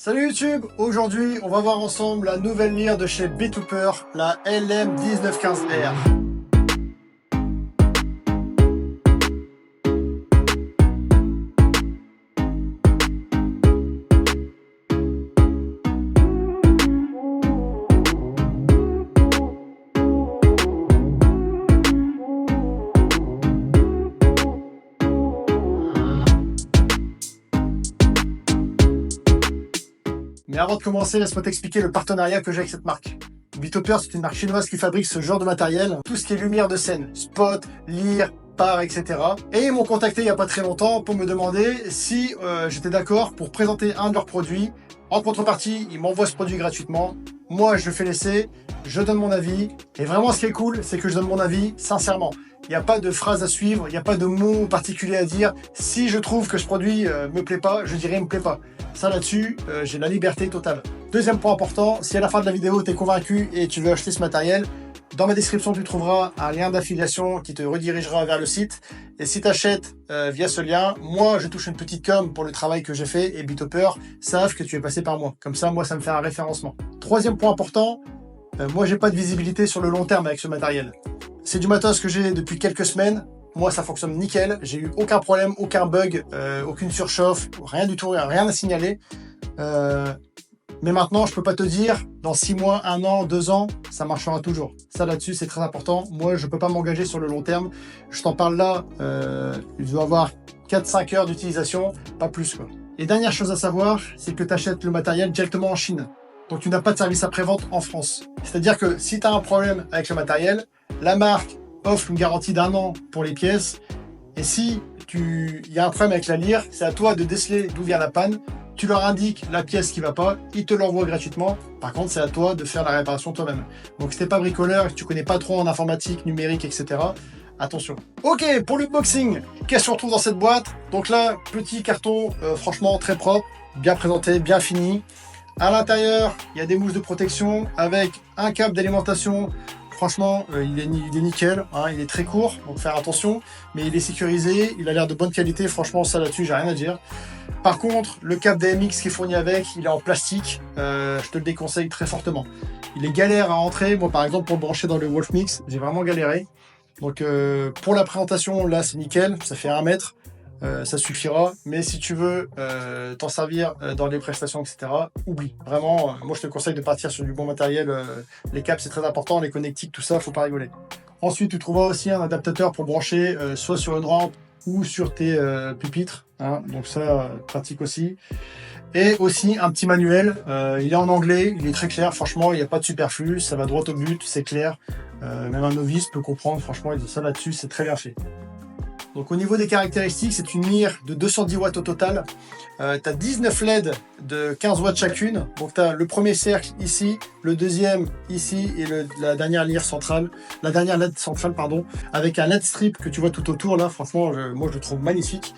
Salut YouTube, aujourd'hui on va voir ensemble la nouvelle lyre de chez Btooper, la LM1915R. Mais avant de commencer, laisse-moi t'expliquer le partenariat que j'ai avec cette marque. Btooper, c'est une marque chinoise qui fabrique ce genre de matériel, tout ce qui est lumière de scène, spot, lyre, par, etc. Et ils m'ont contacté il n'y a pas très longtemps pour me demander si j'étais d'accord pour présenter un de leurs produits. En contrepartie, ils m'envoient ce produit gratuitement. Moi, je le fais laisser, je donne mon avis. Et vraiment, ce qui est cool, c'est que je donne mon avis sincèrement. Il n'y a pas de phrase à suivre, il n'y a pas de mots particuliers à dire. Si je trouve que ce produit me plaît pas, je dirais me plaît pas. Ça là-dessus, j'ai la liberté totale. Deuxième point important, si à la fin de la vidéo tu es convaincu et tu veux acheter ce matériel, dans ma description tu trouveras un lien d'affiliation qui te redirigera vers le site. Et si tu achètes via ce lien, moi je touche une petite com pour le travail que j'ai fait et Btooper savent que tu es passé par moi. Comme ça, moi ça me fait un référencement. Troisième point important, moi j'ai pas de visibilité sur le long terme avec ce matériel. C'est du matos que j'ai depuis quelques semaines. Moi, ça fonctionne nickel. J'ai eu aucun problème, aucun bug, aucune surchauffe, rien du tout, rien à signaler. Mais maintenant, je peux pas te dire, dans 6 mois, 1 an, 2 ans, ça marchera toujours. Ça, là-dessus, c'est très important. Moi, je peux pas m'engager sur le long terme. Je t'en parle là, il doit avoir 4-5 heures d'utilisation, pas plus, quoi. Et dernière chose à savoir, c'est que tu achètes le matériel directement en Chine. Donc, tu n'as pas de service après-vente en France. C'est-à-dire que si tu as un problème avec le matériel, la marque offre une garantie d'1 an pour les pièces. Et si il y a un problème avec la lyre, c'est à toi de déceler d'où vient la panne. Tu leur indiques la pièce qui va pas, ils te l'envoient gratuitement. Par contre, c'est à toi de faire la réparation toi-même. Donc, si t'es pas bricoleur, tu connais pas trop en informatique, numérique, etc., attention. Ok, pour l'unboxing, qu'est-ce qu'on retrouve dans cette boîte? Donc là, petit carton, franchement très propre, bien présenté, bien fini. À l'intérieur, il y a des mousses de protection avec un câble d'alimentation. Franchement, il est nickel, hein, il est très court, donc faire attention, mais il est sécurisé, il a l'air de bonne qualité, franchement ça là-dessus j'ai rien à dire. Par contre, le câble DMX qui est fourni avec, il est en plastique, je te le déconseille très fortement. Il est galère à entrer, moi par exemple pour le brancher dans le Wolfmix, j'ai vraiment galéré. Donc pour la présentation, là c'est nickel, ça fait 1 mètre. Ça suffira, mais si tu veux t'en servir dans les prestations, etc., oublie. Vraiment, moi je te conseille de partir sur du bon matériel. Les câbles c'est très important, les connectiques, tout ça, faut pas rigoler. Ensuite, tu trouveras aussi un adaptateur pour brancher soit sur une rampe ou sur tes pupitres, hein, donc ça, pratique aussi. Et aussi un petit manuel, il est en anglais, il est très clair, franchement, il n'y a pas de superflu, ça va droit au but, c'est clair. Même un novice peut comprendre, franchement, ça là-dessus, c'est très bien fait. Donc au niveau des caractéristiques, c'est une lyre de 210 watts au total. Tu as 19 LED de 15 watts chacune. Donc tu as le premier cercle ici, le deuxième ici et la dernière lyre centrale, la dernière LED centrale, pardon, avec un LED strip que tu vois tout autour là. Franchement, moi je le trouve magnifique.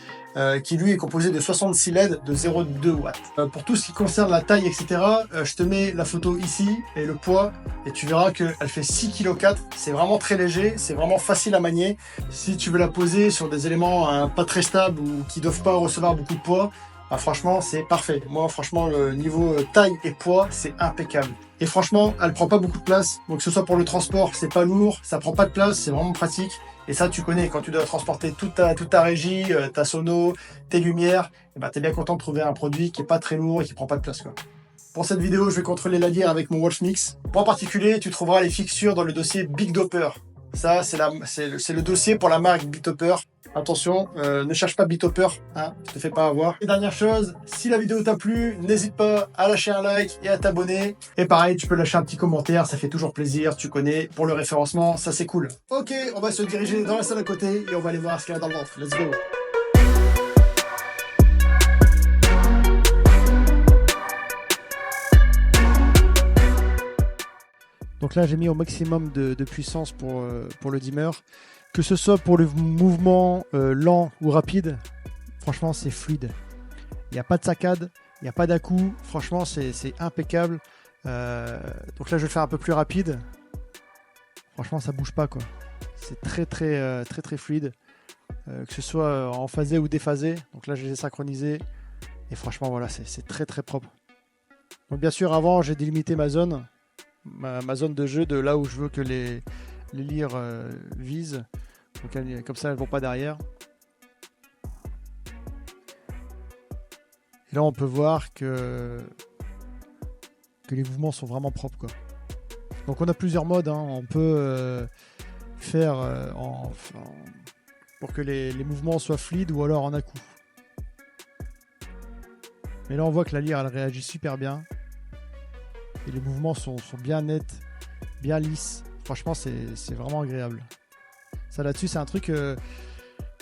Qui lui est composé de 66 LED de 0,2 watts. Pour tout ce qui concerne la taille, etc., je te mets la photo ici et le poids, et tu verras qu'elle fait 6,4 kg. C'est vraiment très léger, c'est vraiment facile à manier. Si tu veux la poser sur des éléments pas très stables ou qui ne doivent pas recevoir beaucoup de poids, bah, franchement, c'est parfait. Moi, franchement, le niveau taille et poids, c'est impeccable. Et franchement, elle prend pas beaucoup de place. Donc, que ce soit pour le transport, c'est pas lourd, ça prend pas de place, c'est vraiment pratique. Et ça, tu connais, quand tu dois transporter toute ta régie, ta sono, tes lumières, et ben, t'es bien content de trouver un produit qui est pas très lourd et qui prend pas de place, quoi. Pour cette vidéo, je vais contrôler la lyre avec mon Wolfmix. En particulier, tu trouveras les fixtures dans le dossier Btooper. Ça, c'est le dossier pour la marque Btooper. Attention, ne cherche pas Btooper, hein, je te fais pas avoir. Et dernière chose, si la vidéo t'a plu, n'hésite pas à lâcher un like et à t'abonner. Et pareil, tu peux lâcher un petit commentaire, ça fait toujours plaisir, tu connais, pour le référencement, ça c'est cool. Ok, on va se diriger dans la salle à côté et on va aller voir ce qu'il y a dans le ventre. Let's go. Donc là, j'ai mis au maximum de puissance pour le dimmer. Que ce soit pour le mouvement lent ou rapide, franchement, c'est fluide. Il n'y a pas de saccade, il n'y a pas d'à-coup. Franchement, c'est impeccable. Donc là, je vais le faire un peu plus rapide. Franchement, ça bouge pas, quoi. C'est très fluide. Que ce soit en phasé ou déphasé. Donc là, je les ai synchronisés. Et franchement, voilà, c'est très propre. Donc bien sûr, avant, j'ai délimité ma zone, ma zone de jeu, de là où je veux que les lyres visent. Donc comme ça, elles ne vont pas derrière. Et là, on peut voir que les mouvements sont vraiment propres, quoi. Donc on a plusieurs modes, hein. On peut faire pour que les mouvements soient fluides ou alors en à-coup. Mais là, on voit que la lyre, elle réagit super bien. Et les mouvements sont bien nets, bien lisses. Franchement, c'est vraiment agréable. Ça là-dessus, c'est un truc...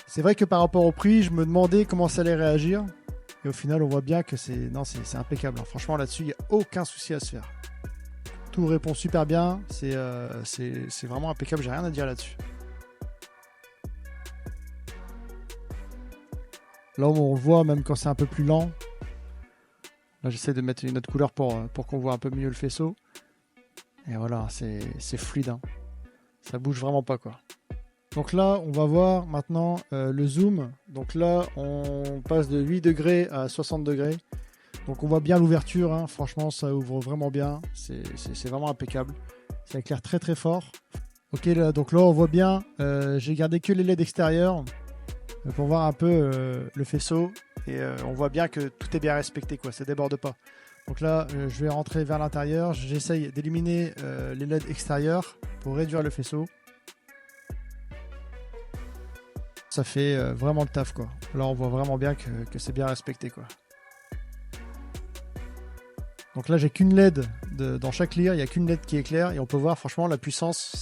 c'est vrai que par rapport au prix, je me demandais comment ça allait réagir. Et au final, on voit bien que c'est impeccable. Franchement, là-dessus, il n'y a aucun souci à se faire. Tout répond super bien. C'est vraiment impeccable. J'ai rien à dire là-dessus. Là, on voit même quand c'est un peu plus lent. Là, j'essaie de mettre une autre couleur pour qu'on voit un peu mieux le faisceau. Et voilà, c'est fluide, hein. Ça bouge vraiment pas, quoi. Donc là, on va voir maintenant le zoom. Donc là, on passe de 8 degrés à 60 degrés. Donc on voit bien l'ouverture, hein. Franchement, ça ouvre vraiment bien. C'est vraiment impeccable. Ça éclaire très très fort. Ok, là, donc là, on voit bien. J'ai gardé que les LED extérieurs pour voir un peu le faisceau. Et on voit bien que tout est bien respecté, quoi. Ça déborde pas. Donc là, je vais rentrer vers l'intérieur. J'essaye d'éliminer les LED extérieurs pour réduire le faisceau. Ça fait vraiment le taf, quoi. Là, on voit vraiment bien que c'est bien respecté, quoi. Donc là, j'ai qu'une LED dans chaque lyre. Il n'y a qu'une LED qui éclaire. Et on peut voir, franchement, la puissance,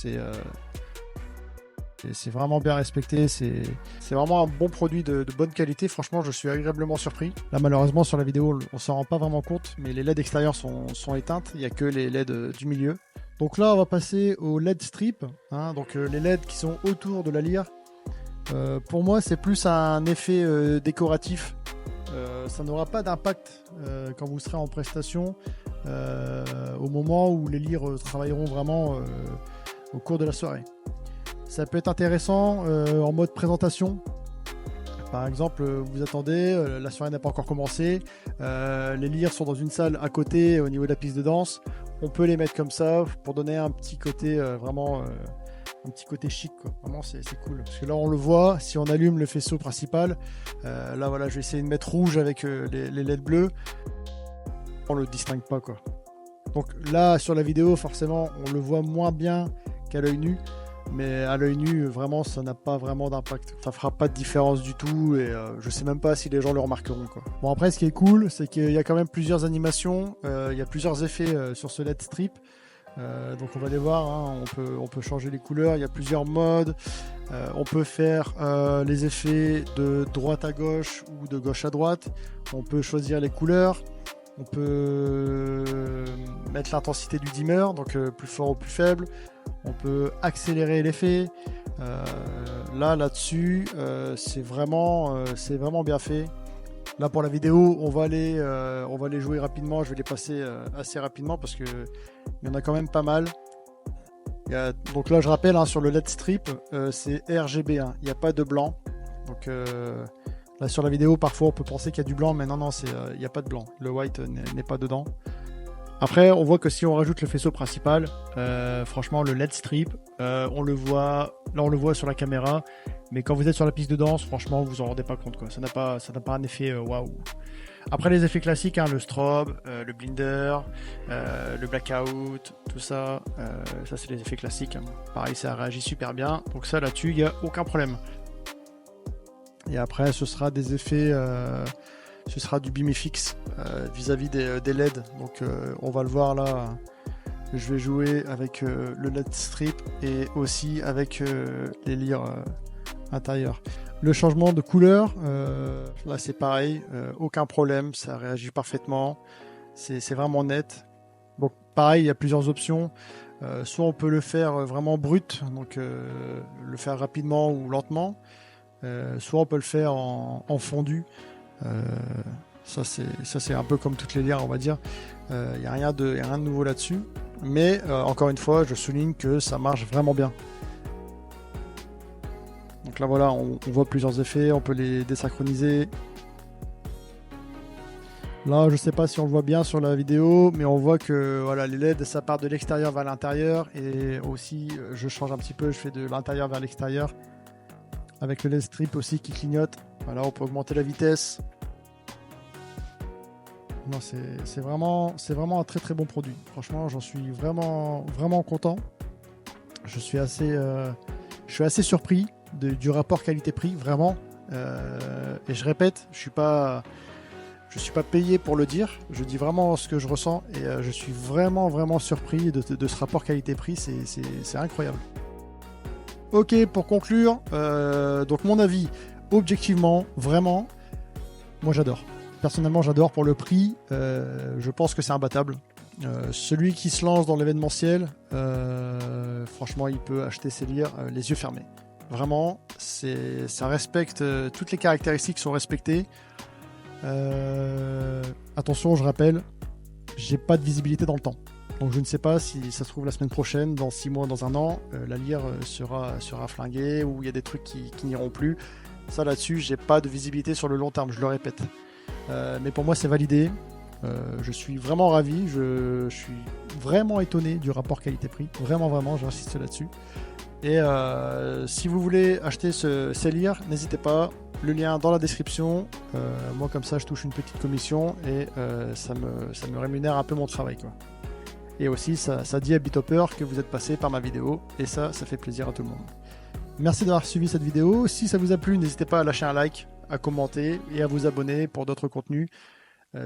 c'est vraiment bien respecté. C'est vraiment un bon produit de bonne qualité. Franchement, je suis agréablement surpris. Là, malheureusement, sur la vidéo, on s'en rend pas vraiment compte. Mais les LED extérieures sont éteintes. Il n'y a que les LED du milieu. Donc là, on va passer aux LED strip, hein. Donc les LED qui sont autour de la lyre. Pour moi, c'est plus un effet décoratif. Ça n'aura pas d'impact quand vous serez en prestation au moment où les lyres travailleront vraiment au cours de la soirée. Ça peut être intéressant en mode présentation. Par exemple, vous attendez, la soirée n'a pas encore commencé, les lyres sont dans une salle à côté au niveau de la piste de danse. On peut les mettre comme ça pour donner un petit côté vraiment... un petit côté chic, quoi. Vraiment c'est cool parce que là on le voit, si on allume le faisceau principal, là voilà, je vais essayer de mettre rouge avec les LED bleus, on le distingue pas, quoi. Donc là sur la vidéo forcément on le voit moins bien qu'à l'œil nu, mais à l'œil nu vraiment ça n'a pas vraiment d'impact, ça fera pas de différence du tout et je sais même pas si les gens le remarqueront, quoi. Bon, après ce qui est cool c'est qu'il y a quand même plusieurs animations, il y a plusieurs effets sur ce LED strip. Donc on va les voir, hein. On peut changer les couleurs, il y a plusieurs modes, on peut faire les effets de droite à gauche ou de gauche à droite, on peut choisir les couleurs, on peut mettre l'intensité du dimmer, donc plus fort ou plus faible, on peut accélérer l'effet. Là-dessus, c'est vraiment bien fait. Là pour la vidéo, on va les jouer rapidement. Je vais les passer assez rapidement parce que il y en a quand même pas mal. Donc là, je rappelle, hein, sur le LED strip, c'est RGB, hein, il n'y a pas de blanc. Donc là sur la vidéo, parfois on peut penser qu'il y a du blanc, mais non, il n'y a pas de blanc. Le white n'est pas dedans. Après, on voit que si on rajoute le faisceau principal, franchement, le LED strip, on le voit. Là, on le voit sur la caméra. Mais quand vous êtes sur la piste de danse, franchement, vous en rendez pas compte, quoi. Ça n'a pas un effet waouh. Après, les effets classiques, hein, le strobe, le blinder, le blackout, tout ça, ça c'est les effets classiques, hein. Pareil, ça réagit super bien. Donc ça, là-dessus, il n'y a aucun problème. Et après, ce sera des effets, ce sera du BeamFX vis-à-vis des LED. Donc on va le voir là. Je vais jouer avec le LED strip et aussi avec les lyres intérieurs. Le changement de couleur, là c'est pareil, aucun problème, ça réagit parfaitement, c'est vraiment net. Donc pareil, il y a plusieurs options, soit on peut le faire vraiment brut, donc le faire rapidement ou lentement, soit on peut le faire en fondu. Ça c'est un peu comme toutes les lyres, on va dire. Il n'y a rien de nouveau là-dessus, mais encore une fois, je souligne que ça marche vraiment bien. Donc là voilà, on voit plusieurs effets, on peut les désynchroniser. Là, je sais pas si on le voit bien sur la vidéo, mais on voit que voilà, les LED, ça part de l'extérieur vers l'intérieur. Et aussi, je change un petit peu, je fais de l'intérieur vers l'extérieur. Avec le LED strip aussi qui clignote. Voilà, on peut augmenter la vitesse. Non, c'est vraiment un très très bon produit. Franchement, j'en suis vraiment content. Je suis assez surpris du rapport qualité-prix, vraiment. Et je répète, je suis pas payé pour le dire. Je dis vraiment ce que je ressens et je suis vraiment surpris de ce rapport qualité-prix. C'est incroyable. Ok, pour conclure, donc mon avis, objectivement, vraiment, moi j'adore. Personnellement, j'adore pour le prix. Je pense que c'est imbattable. Celui qui se lance dans l'événementiel, franchement, il peut acheter ses lyres les yeux fermés. Vraiment, ça respecte, toutes les caractéristiques sont respectées. Attention, je rappelle, j'ai pas de visibilité dans le temps. Donc je ne sais pas si ça se trouve la semaine prochaine, dans 6 mois, dans un an, la lyre sera flinguée ou il y a des trucs qui n'iront plus. Ça là-dessus, j'ai pas de visibilité sur le long terme, je le répète. Mais pour moi, c'est validé. Je suis vraiment ravi. Je suis vraiment étonné du rapport qualité-prix. Vraiment, j'insiste là-dessus. Et si vous voulez acheter ces lyres, n'hésitez pas. Le lien dans la description. Moi, comme ça, je touche une petite commission et ça me rémunère un peu mon travail, quoi. Et aussi, ça dit à BitHopper que vous êtes passé par ma vidéo. Et ça fait plaisir à tout le monde. Merci d'avoir suivi cette vidéo. Si ça vous a plu, n'hésitez pas à lâcher un like, à commenter et à vous abonner pour d'autres contenus.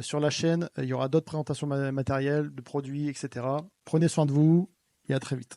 Sur la chaîne, il y aura d'autres présentations matérielles, de produits, etc. Prenez soin de vous et à très vite.